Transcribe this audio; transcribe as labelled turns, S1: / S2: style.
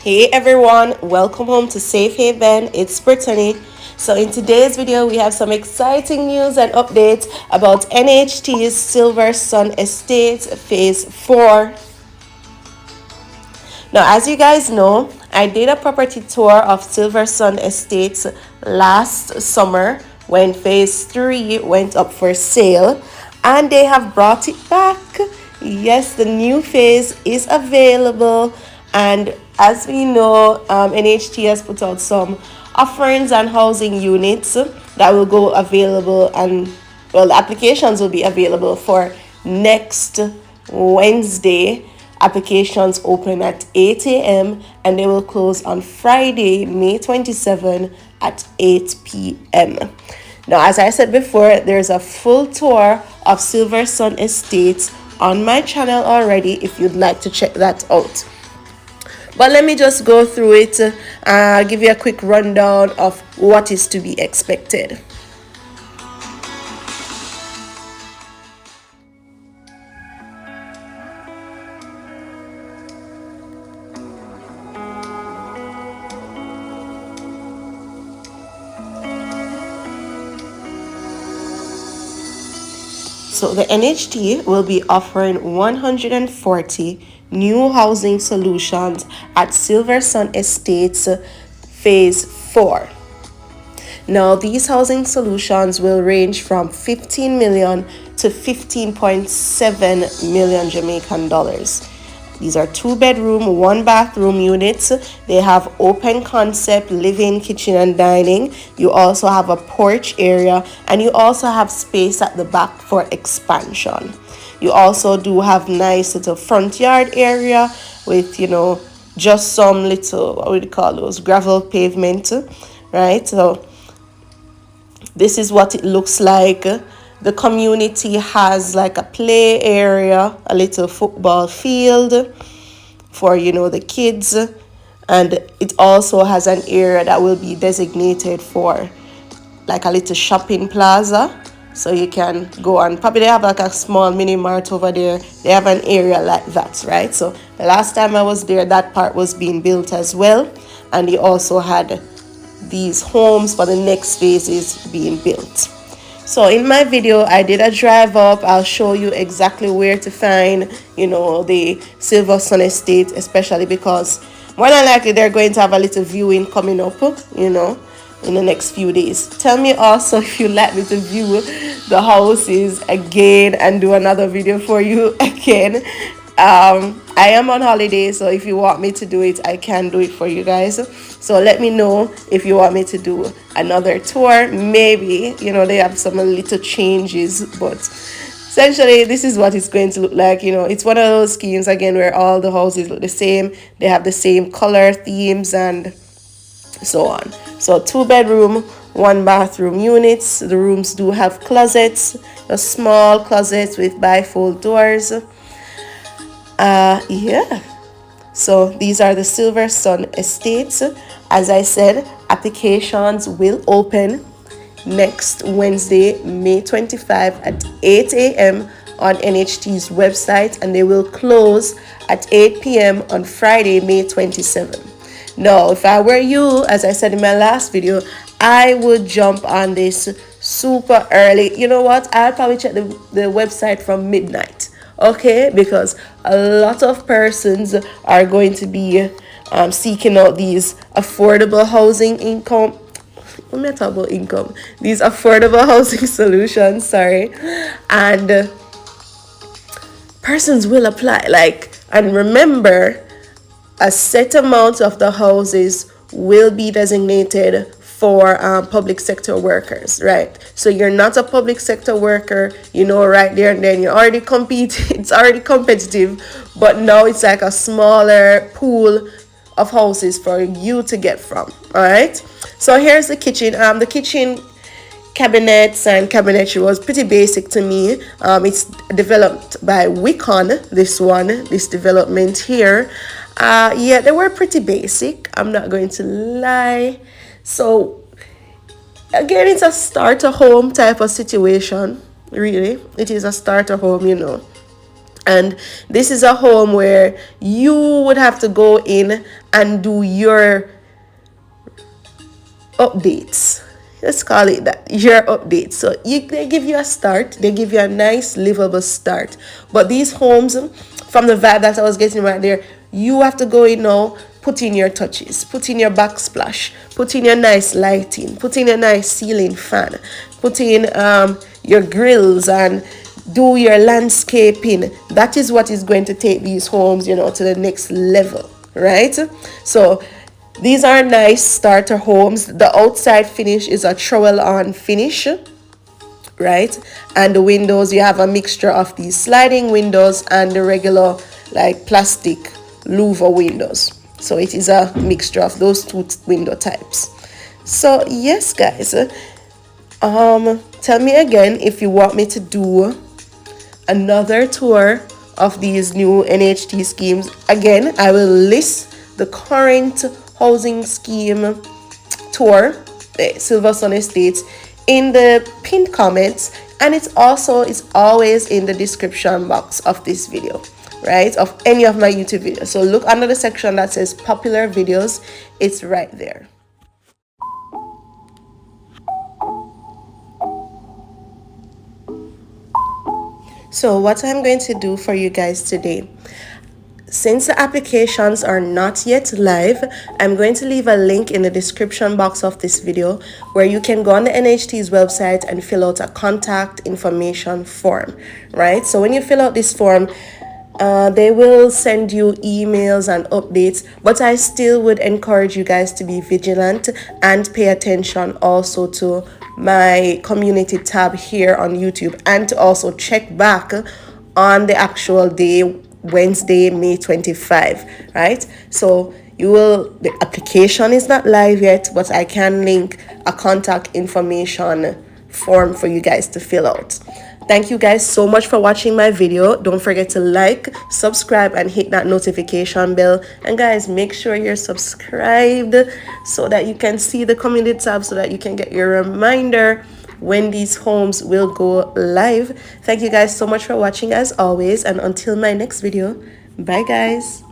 S1: Hey everyone, welcome home to Safe Haven. It's Britonny. So in today's video, we have some exciting news and updates about NHT's Silver Sun Estates Phase 4. Now, as you guys know, I did a property tour of Silver Sun Estates last summer when Phase 3 went up for sale, and they have brought it back. Yes, the new phase is available, and as we know, NHT has put out some offerings and housing units that will go available, and well, the applications will be available for next Wednesday. Applications open at 8 a.m. and they will close on Friday, May 27 at 8 p.m. Now, as I said before, there's a full tour of Silver Sun Estates on my channel already if you'd like to check that out. But let me just go through it, give you a quick rundown of what is to be expected. So the NHT will be offering 140 new housing solutions at Silver Sun Estates Phase 4. Now, these housing solutions will range from 15 million to 15.7 million Jamaican dollars. These are 2-bedroom, 1-bathroom units. They have open concept living, kitchen, and dining. You also have a porch area, and you also have space at the back for expansion. You also do have nice little front yard area with, just some little, what would you call those, gravel pavement, right? So this is what it looks like. The community has like a play area, a little football field for, the kids. And it also has an area that will be designated for like a little shopping plaza. So you can go and probably they have like a small mini mart over there. They have an area like that, right? So the last time I was there, that part was being built as well. And they also had these homes for the next phases being built. So in my video, I did a drive up. I'll show you exactly where to find, the Silver Sun Estate, especially because more than likely they're going to have a little viewing coming up, in the next few days. Tell me also if you'd like me to view the houses again and do another video for you again. I am on holiday, so if you want me to do it, I can do it for you guys. So let me know if you want me to do another tour. Maybe, they have some little changes, but essentially this is what it's going to look like. It's one of those schemes again where all the houses look the same. They have the same color themes and so on. So 2-bedroom, 1-bathroom units. The rooms do have closets, a small closets with bifold doors. So these are the Silver Sun Estates. As I said, applications will open next Wednesday, May 25 at 8 a.m. on NHT's website, and they will close at 8 p.m. on Friday, May 27. Now, if I were you, as I said in my last video, I would jump on this super early. You know what? I'll probably check the website from midnight. Okay, because a lot of persons are going to be seeking out these affordable housing income. Let me talk about income. These affordable housing solutions, and persons will apply. And remember, a set amount of the houses will be designated for public sector workers, right? So you're not a public sector worker, right there and then you're already competing. It's already competitive, but now it's like a smaller pool of houses for you to get from. All right. So here's the kitchen. The kitchen cabinets and cabinetry was pretty basic to me. It's developed by Wicon. This development here. They were pretty basic. I'm not going to lie. So again, it's a starter home type of situation. Really, it is a starter home, And this is a home where you would have to go in and do your updates. Let's call it that, your updates. So they give you a start, they give you a nice livable start. But these homes, from the vibe that I was getting right there, you have to go in now, put in your touches, put in your backsplash, put in your nice lighting, put in a nice ceiling fan, put in your grills, and do your landscaping. That is what is going to take these homes, to the next level, right? So these are nice starter homes. The outside finish is a trowel on finish, right? And the windows, you have a mixture of these sliding windows and the regular like plastic louver windows. So it is a mixture of those two window types. So yes, guys, tell me again if you want me to do another tour of these new NHT schemes. Again, I will list the current housing scheme tour, the Silver Sun Estates, in the pinned comments, and it's always in the description box of this video, right, of any of my YouTube videos. So look under the section that says popular videos, it's right there. So what I'm going to do for you guys today, since the applications are not yet live, I'm going to leave a link in the description box of this video where you can go on the NHT's website and fill out a contact information form, right? So when you fill out this form, they will send you emails and updates, but I still would encourage you guys to be vigilant and pay attention also to my community tab here on YouTube, and to also check back on the actual day, Wednesday, May 25, right? So the application is not live yet, but I can link a contact information form for you guys to fill out. Thank you guys so much for watching my video. Don't forget to like, subscribe, and hit that notification bell. And guys, make sure you're subscribed so that you can see the community tab, so that you can get your reminder when these homes will go live. Thank you guys so much for watching as always, and until my next video, bye guys.